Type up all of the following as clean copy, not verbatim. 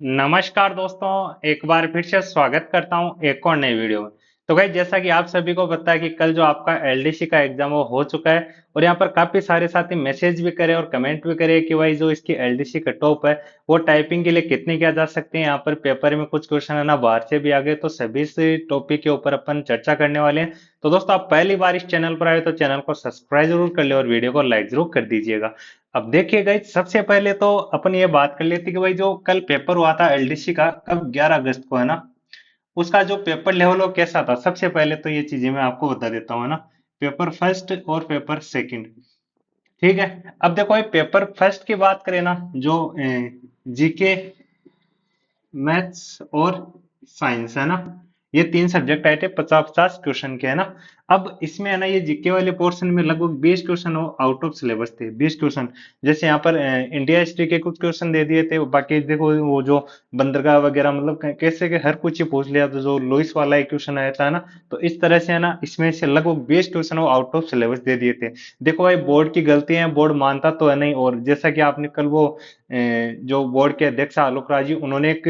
नमस्कार दोस्तों, एक बार फिर से स्वागत करता हूं एक और नई वीडियो में। तो भाई जैसा कि आप सभी को पता है कि कल जो आपका एलडीसी का एग्जाम वो हो चुका है और यहाँ पर काफी सारे साथी मैसेज भी करे और कमेंट भी करे कि भाई जो इसकी एलडीसी कट ऑफ है वो टाइपिंग के लिए कितने किया जा सकते हैं। यहाँ पर पेपर में कुछ क्वेश्चन है ना बाहर से भी आ गए, तो सभी से टॉपिक के ऊपर अपन चर्चा करने वाले हैं। तो दोस्तों आप पहली बार इस चैनल पर आए तो चैनल को सब्सक्राइब जरूर कर ले और वीडियो को लाइक जरूर कर दीजिएगा। अब देखिए गाइस, सबसे पहले तो अपन ये बात कर लेते कि भाई जो कल पेपर हुआ था एलडीसी का, कब 11 अगस्त को है ना, उसका जो पेपर लेवल वो कैसा था। सबसे पहले तो ये चीजें मैं आपको बता देता हूँ है ना, पेपर फर्स्ट और पेपर सेकंड। ठीक है, अब देखो ये पेपर फर्स्ट की बात करें ना, जो जीके, मैथ्स और साइंस है ना, ये तीन सब्जेक्ट आए थे 50-50 क्वेश्चन के है ना। अब इसमें है ना ये जीके वाले पोर्शन में लगभग 20 क्वेश्चन आउट ऑफ सिलेबस थे, 20 क्वेश्चन। जैसे यहाँ पर इंडिया हिस्ट्री के कुछ क्वेश्चन दे दिए थे, बाकी देखो वो जो बंदरगाह वगैरह मतलब कैसे के हर कुछ ही पूछ लिया, तो जो लुइस वाला एक क्वेश्चन आया था ना, तो इस तरह से है ना इसमें से लगभग 20 क्वेश्चन आउट ऑफ सिलेबस दे दिए थे। देखो भाई बोर्ड की गलती है, बोर्ड मानता तो है नहीं। और जैसा कि आपने कल वो जो बोर्ड के अध्यक्ष आलोक राज जी, उन्होंने एक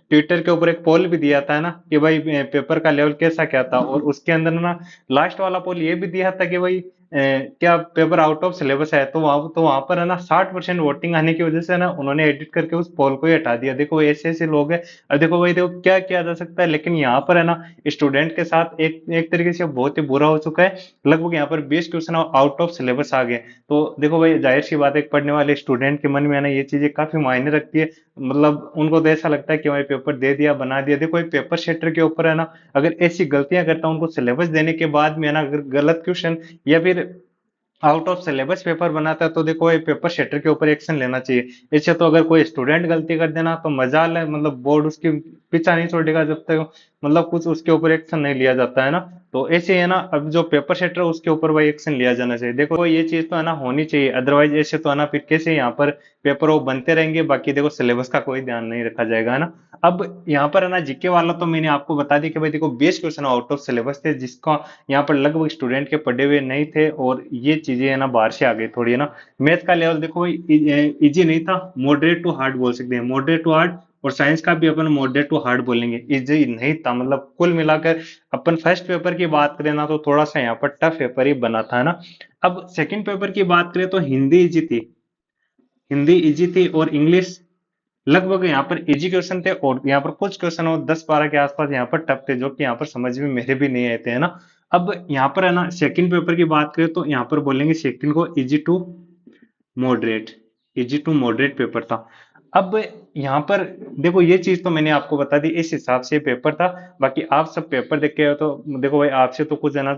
ट्विटर के ऊपर एक पोल भी दिया था ना कि भाई पेपर का लेवल कैसा क्या था, और उसके अंदर ना लास्ट वाला पोल ये भी दिया था कि भाई क्या पेपर आउट ऑफ सिलेबस है। तो वहां पर है ना 60% वोटिंग आने की वजह से ना उन्होंने एडिट करके उस पोल को ही हटा दिया। देखो ऐसे ऐसे लोग हैं। और देखो भाई देखो क्या किया जा सकता है, लेकिन यहाँ पर है ना स्टूडेंट के साथ एक एक तरीके से बहुत ही बुरा हो चुका है। लगभग यहाँ पर 20 क्वेश्चन आउट ऑफ सिलेबस आ गए। तो देखो भाई जाहिर सी बात है, एक पढ़ने वाले स्टूडेंट के मन में है ना ये चीजें काफी मायने रखती है। मतलब उनको तो ऐसा लगता है कि भाई पेपर दे दिया बना दिया। देखो ये पेपर सेटर के ऊपर है ना, अगर ऐसी गलतियां करता हूं उनको सिलेबस देने के बाद में है ना, अगर गलत क्वेश्चन या फिर आउट ऑफ सिलेबस पेपर बनाता है, तो देखो ये पेपर सेटर के ऊपर एक्शन लेना चाहिए। इससे तो अगर कोई स्टूडेंट गलती कर देना तो मजाल है, मतलब बोर्ड उसकी पीछा नहीं छोड़ेगा जब तक मतलब कुछ उसके ऊपर एक्शन नहीं लिया जाता है ना। तो ऐसे है ना, अब जो पेपर सेटर है उसके ऊपर भाई एक्शन लिया जाना चाहिए। देखो ये चीज तो है ना होनी चाहिए, अदरवाइज ऐसे तो है ना फिर कैसे यहाँ पर पेपर वो बनते रहेंगे, बाकी देखो सिलेबस का कोई ध्यान नहीं रखा जाएगा है ना। अब यहाँ पर है ना जीके वाला तो मैंने आपको बता दिया कि भाई देखो 20 क्वेश्चन आउट ऑफ सिलेबस थे, जिसका यहाँ पर लगभग स्टूडेंट के पढ़े हुए नहीं थे, और ये चीजें है ना बाहर से आ गई थोड़ी है ना। मैथ का लेवल देखो भाई इजी नहीं था, मॉडरेट टू हार्ड बोल सकते हैं, मॉडरेट टू हार्ड। और साइंस का भी अपन मॉडरेट टू हार्ड बोलेंगे, इजी नहीं था। मतलब कुल मिलाकर अपन फर्स्ट पेपर की बात करें ना तो थोड़ा सा यहाँ पर टफ पेपर ही बना था ना। अब सेकंड पेपर की बात करें तो हिंदी इजी थी, हिंदी इजी थी और इंग्लिश लगभग यहाँ पर इजी क्वेश्चन थे, और यहाँ पर कुछ क्वेश्चन और 10-12 के आसपास यहाँ पर टफ थे, जो कि यहाँ पर समझ में मेरे भी नहीं आए थे है ना। अब यहाँ पर है ना सेकंड पेपर की बात करें तो यहाँ पर बोलेंगे सेकंड को easy to moderate, easy to moderate paper था। अब यहाँ पर देखो ये चीज तो मैंने आपको बता दी, इस हिसाब से पेपर था। बाकी आप सब पेपर देख के आए हो, तो देखो भाई आपसे तो कुछ है ना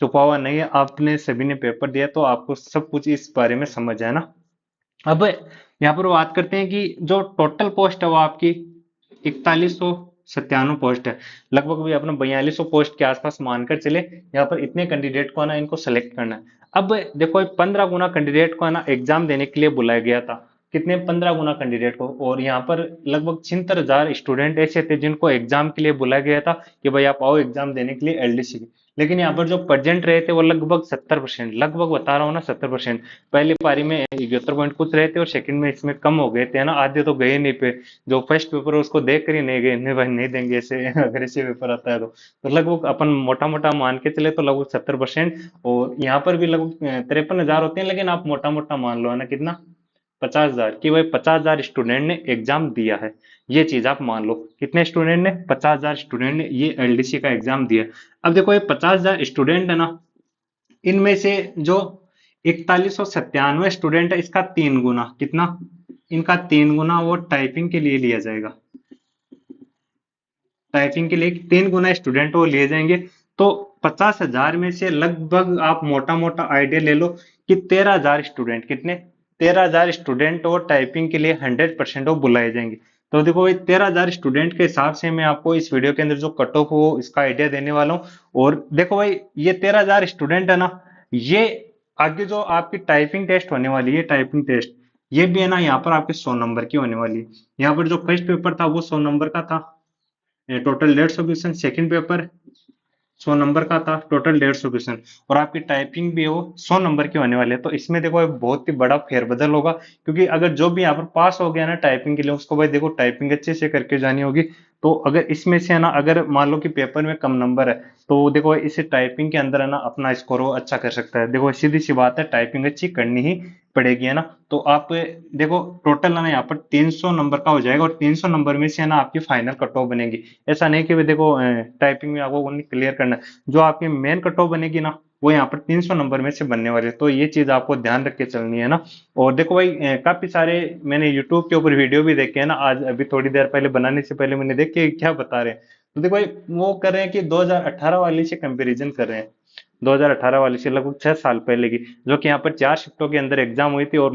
छुपा हुआ नहीं है, आपने सभी ने पेपर दिया तो आपको सब कुछ इस बारे में समझ है ना। अब यहाँ पर बात करते हैं कि जो टोटल पोस्ट है वो आपकी 4197 पोस्ट है। लगभग भी अपना 4200 पोस्ट के आसपास मानकर चले। यहाँ पर इतने कैंडिडेट को है ना इनको सेलेक्ट करना है। अब देखो 15 गुना कैंडिडेट को है ना एग्जाम देने के लिए बुलाया गया था। कितने? 15 गुना कैंडिडेट को। और यहाँ पर लगभग 76,000 स्टूडेंट ऐसे थे जिनको एग्जाम के लिए बुलाया गया था कि भाई आप आओ एग्जाम देने के लिए एलडीसी की। लेकिन यहाँ पर जो प्रेजेंट रहे थे वो लगभग 70%, लगभग बता रहा हूँ ना 70%। पहली पारी में 71 पॉइंट कुछ रहे थे और सेकंड में इसमें कम हो गए थे ना, आधे तो गए नहीं पे। जो फर्स्ट पेपर है उसको देख कर ही नहीं गए, नहीं भाई नहीं देंगे ऐसे अगर ऐसे पेपर आता है तो लगभग अपन मोटा मोटा मान के चले तो लगभग 70%। और यहाँ पर भी लगभग 53,000 होते हैं, लेकिन आप मोटा मोटा मान लो है ना कितना, 50,000, कि भाई 50,000 स्टूडेंट ने एग्जाम दिया है। ये चीज आप मान लो, कितने स्टूडेंट ने? 50,000 स्टूडेंट ने ये एलडीसी का एग्जाम दिया। अब देखो ये 50,000 स्टूडेंट है ना, इनमें से जो 4197 स्टूडेंट है, इसका 3 गुना कितना, इनका 3 गुना वो टाइपिंग के लिए लिया जाएगा। टाइपिंग के लिए 3 गुना स्टूडेंट वो लिए जाएंगे। तो 50,000 में से लगभग आप मोटा मोटा आइडिया ले लो कि 13,000 स्टूडेंट, कितने? 13,000 स्टूडेंट वो टाइपिंग के लिए 100% वो बुलाए जाएंगे। तो देखो भाई 13,000 स्टूडेंट के हिसाब से मैं आपको इस वीडियो के अंदर जो कट ऑफ हो इसका आइडिया देने वाला हूँ। और देखो भाई ये 13,000 स्टूडेंट है ना, ये आगे जो आपकी टाइपिंग टेस्ट होने वाली है, टाइपिंग टेस्ट ये भी है ना यहाँ पर आपके 100 नंबर की होने वाली है। यहाँ पर जो फर्स्ट पेपर था वो 100 नंबर का था, total 150 question. Second paper 100 number का था, टोटल 150 क्वेश्चन, और आपकी टाइपिंग भी वो 100 नंबर की होने वाली है। तो इसमें देखो एक बहुत ही बड़ा फेरबदल होगा, क्योंकि अगर जो भी यहाँ पर पास हो गया ना टाइपिंग के लिए, उसको भाई देखो टाइपिंग अच्छे से करके जानी होगी। तो अगर इसमें से है ना, अगर मान लो कि पेपर में कम नंबर है, तो देखो इसे टाइपिंग के अंदर है ना अपना स्कोर वो अच्छा कर सकता है। देखो सीधी सी बात है, टाइपिंग अच्छी करनी ही पड़ेगी, है ना। तो आप देखो टोटल है ना यहाँ पर 300 नंबर का हो जाएगा, और 300 नंबर में से है ना आपकी फाइनल कट ऑफ बनेगी। ऐसा नहीं कि भाई देखो टाइपिंग में आपको ओनली क्लियर करना है, जो आपकी मेन कट ऑफ बनेगी ना, वो यहाँ पर 300 नंबर में से बनने वाले हैं। तो ये चीज आपको ध्यान रख के चलनी है ना। और देखो भाई काफी सारे मैंने यूट्यूब के ऊपर वीडियो भी देखे हैं ना, आज अभी थोड़ी देर पहले बनाने से पहले मैंने देखे क्या बता रहे हैं। तो देखो भाई वो कर रहे हैं कि 2018 वाली से कंपैरिजन कर रहे हैं, 2018 वाली से लगभग 6 साल पहले की, जो कि यहाँ पर 4 शिफ्टों के अंदर एग्जाम हुई थी। और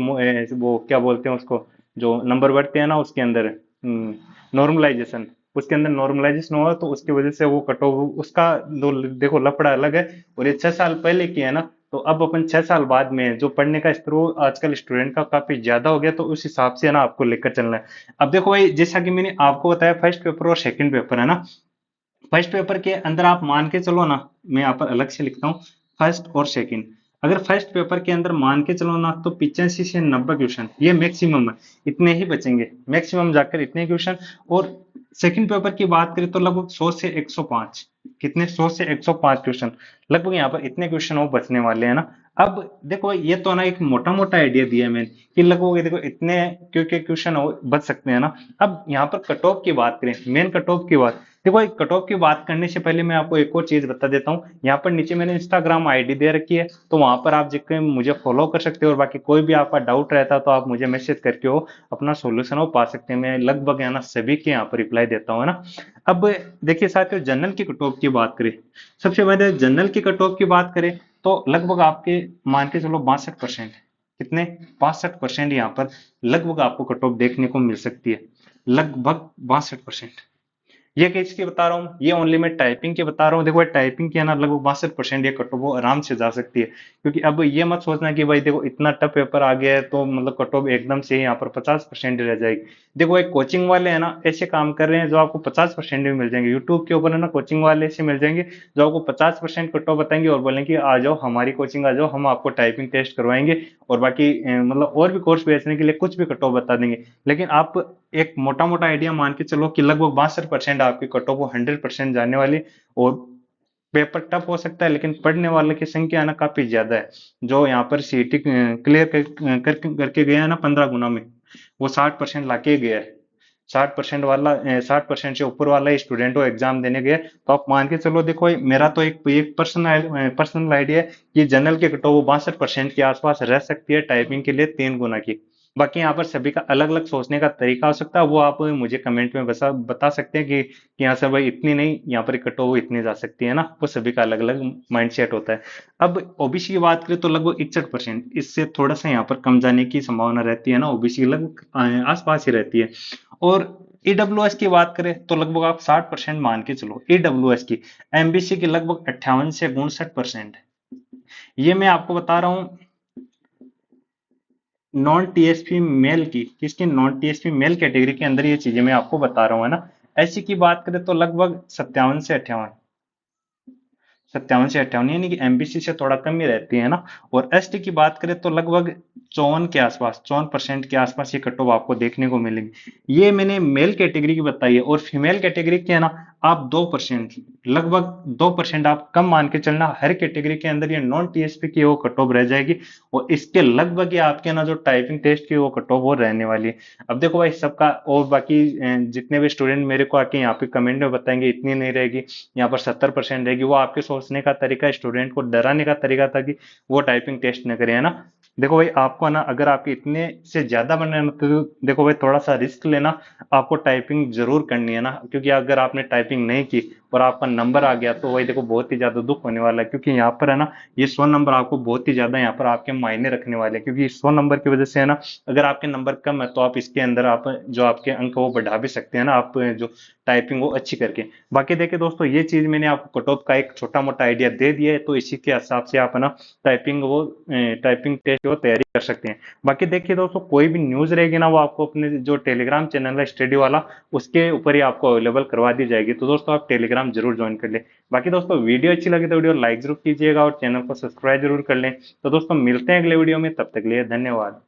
वो क्या बोलते हैं उसको, जो नंबर बढ़ते हैं ना उसके अंदर, नॉर्मलाइजेशन, उसके अंदर नॉर्मलाइजेशन हुआ, तो उसकी वजह से वो कट ऑफ उसका देखो लफड़ा अलग है। और ये 6 साल पहले की है ना। तो अब अपन 6 साल बाद में जो पढ़ने का स्तर वो आजकल स्टूडेंट का काफी ज्यादा हो गया, तो उस हिसाब से है ना आपको लेकर चलना है। अब देखो भाई जैसा कि मैंने आपको बताया, फर्स्ट पेपर और सेकंड पेपर है ना, फर्स्ट पेपर के अंदर आप मान के चलो ना, मैं यहाँ पर अलग से लिखता हूँ, फर्स्ट और सेकंड। अगर फर्स्ट पेपर के अंदर मान के चलो ना, तो 85 से 90 क्वेश्चन ये मैक्सिमम है, इतने ही बचेंगे मैक्सिमम जाकर इतने क्वेश्चन। और सेकंड पेपर की बात करें तो लगभग 100 से 105, कितने 100 से 105 क्वेश्चन, लगभग यहाँ पर इतने क्वेश्चन वो बचने वाले हैं ना। अब देखो ये तो ना एक मोटा मोटा आइडिया दिया है मैंने, कि लगभग ये देखो इतने क्योंकि क्वेश्चन बच सकते हैं ना। अब यहाँ पर कट ऑफ की बात करें, मेन कट ऑफ की बात, देखो एक कट ऑफ की बात करने से पहले मैं आपको एक और चीज बता देता हूँ। यहाँ पर नीचे मैंने इंस्टाग्राम आईडी दे रखी है, तो वहां पर आप जाकर मुझे फॉलो कर सकते हो, और बाकी कोई भी आपका डाउट रहता है तो आप मुझे मैसेज करके हो अपना सोल्यूशन वो पा सकते हैं। मैं लगभग है ना सभी के यहाँ पर रिप्लाई देता हूँ, है ना। अब देखिए साथियों, जनरल की कट ऑफ की बात करें, सबसे पहले जनरल की कट ऑफ की बात करें, तो लगभग आपके मान के चलो 62%, कितने 62% यहाँ पर लगभग आपको कट ऑफ देखने को मिल सकती है, लगभग 62%। ये किसकी बता रहा हूँ, ये ओनली मैं टाइपिंग की बता रहा हूँ। देखो टाइपिंग की है ना लगभग 62% ये कट ऑफ वो आराम से जा सकती है। क्योंकि अब ये मत सोचना कि भाई देखो इतना टफ पेपर आ गया है तो मतलब कट ऑफ एकदम से यहाँ पर 50% रह जाएगी। देखो एक कोचिंग वाले है ना ऐसे काम कर रहे हैं जो आपको 50% भी मिल जाएंगे, यूट्यूब के ऊपर है ना कोचिंग वाले ऐसे मिल जाएंगे जो आपको 50% कट ऑफ बताएंगे, और बोलेंगे आ जाओ हमारी कोचिंग आ जाओ, हम आपको टाइपिंग टेस्ट करवाएंगे, और बाकी मतलब और भी कोर्स बेचने के लिए कुछ भी कट ऑफ बता देंगे। लेकिन आप एक मोटा मोटा आइडिया मान के चलो कि लगभग 62% आपकी कट ऑफ वो 100% जाने वाली। और पेपर टफ हो सकता है, लेकिन पढ़ने वाले की संख्या ना काफी ज्यादा है। जो यहाँ पर सीईटी क्लियर करके गया है ना 15 गुना में, वो 60% लाके गया है। 60% वाला 60% से ऊपर वाला स्टूडेंट वो एग्जाम देने गया, तो आप मान के चलो। देखो मेरा तो एक पर्सनल आइडिया है कि जनरल के कट ऑफ वो 62% के आसपास रह सकती है, टाइपिंग के लिए 3 गुना की। बाकी यहाँ पर सभी का अलग अलग सोचने का तरीका हो सकता है, वो आप मुझे कमेंट में बता सकते हैं कि यहाँ सर भाई इतनी नहीं, यहाँ पर कट ऑफ इतनी जा सकती है ना, वो सभी का अलग अलग माइंड सेट होता है। अब ओबीसी की बात करें तो लगभग 61%, इससे थोड़ा सा यहाँ पर कम जाने की संभावना रहती है ना, ओबीसी लगभग आसपास ही रहती है। और ईडब्ल्यूएस की बात करें तो लगभग आप 60% मान के चलो ईडब्ल्यूएस की। एमबीसी की लगभग 58 से 62%। ये मैं आपको बता रहा हूँ नॉन टीएसपी मेल की, किसकी नॉन टीएसपी मेल कैटेगरी के अंदर ये चीजें मैं आपको बता रहा हूँ, है ना। ऐसी की बात करें तो लगभग 57 से 58 यानी कि एमबीसी से थोड़ा कम ही रहती है ना। और एसटी की बात करें तो लगभग 54 के आसपास ये कट ऑफ आपको देखने को मिलेगी। ये मैंने मेल कैटेगरी की बताई है, और फीमेल कैटेगरी की है ना आप 2%, लगभग 2% आप कम मान के चलना, हर कैटेगरी के अंदर ये नॉन टीएसपी की वो कट ऑफ रह जाएगी। और इसके लगभग ये आपके ना जो टाइपिंग टेस्ट की वो कट ऑफ वो रहने वाली है। अब देखो भाई सबका, और बाकी जितने भी स्टूडेंट मेरे को आके यहाँ पे कमेंट में बताएंगे इतनी नहीं रहेगी, यहाँ पर 70% रहेगी, वो आपके सोचने का तरीका, स्टूडेंट को डराने का तरीका था कि वो टाइपिंग टेस्ट न करे, है ना। देखो भाई आपको ना अगर आपके इतने से ज्यादा बनना है ना, तो देखो भाई थोड़ा सा रिस्क लेना, आपको टाइपिंग जरूर करनी है ना। क्योंकि अगर आपने टाइपिंग नहीं की और आपका नंबर आ गया, तो वही देखो बहुत ही ज्यादा दुख होने वाला है। क्योंकि यहाँ पर है ना ये 100 नंबर आपको बहुत ही ज्यादा यहाँ पर आपके मायने रखने वाले हैं, क्योंकि 100 नंबर की वजह से है ना, अगर आपके नंबर कम है तो आप इसके अंदर आप जो आपके अंक वो बढ़ा भी सकते हैं ना, आप जो टाइपिंग वो अच्छी करके। बाकी देखिए दोस्तों, ये चीज मैंने आपको कट ऑफ का एक छोटा मोटा आइडिया दे दिया है, तो इसी के हिसाब से आप है ना टाइपिंग टेस्ट वो तैयारी कर सकते हैं। बाकी देखिए दोस्तों, कोई भी न्यूज रहेगी ना, वो आपको अपने जो टेलीग्राम चैनल है स्टडी वाला, उसके ऊपर ही आपको अवेलेबल करवा दी जाएगी। तो दोस्तों आप टेलीग्राम टेलीग्राम जरूर ज्वाइन कर ले। बाकी दोस्तों वीडियो अच्छी लगे तो वीडियो लाइक जरूर कीजिएगा और चैनल को सब्सक्राइब जरूर कर लें। तो दोस्तों मिलते हैं अगले वीडियो में, तब तक के लिए धन्यवाद।